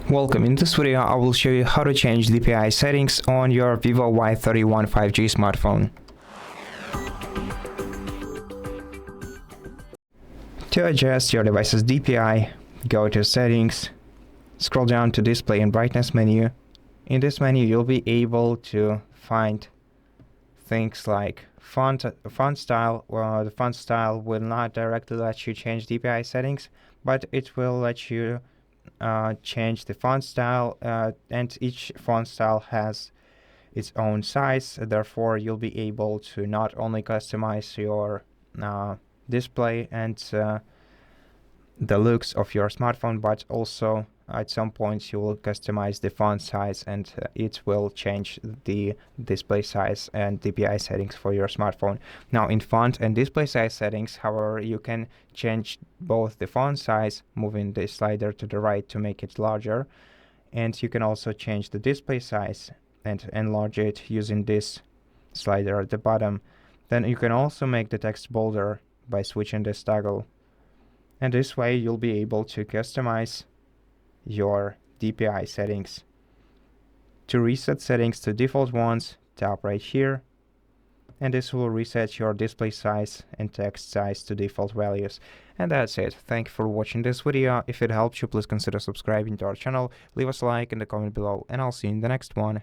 Welcome. In this video, I will show you how to change DPI settings on your VIVO Y31 5G smartphone. To adjust your device's DPI, go to Settings, scroll down to Display and Brightness menu. In this menu, you'll be able to find things like font style. Well, the font style will not directly let you change DPI settings, but it will let you change the font style, and each font style has its own size. Therefore, you'll be able to not only customize your display and the looks of your smartphone, but also at some points you will customize the font size, and it will change the display size and DPI settings for your smartphone. Now, in font and display size settings, however, you can change both the font size, moving the slider to the right to make it larger, and you can also change the display size and enlarge it using this slider at the bottom. Then you can also make the text bolder by switching this toggle, and this way you'll be able to customize your DPI settings. To reset settings to default ones, tap right here, and this will reset your display size and text size to default values. And that's it. Thank you for watching this video. If it helped you, please consider subscribing to our channel, leave us a like in the comment below, and I'll see you in the next one.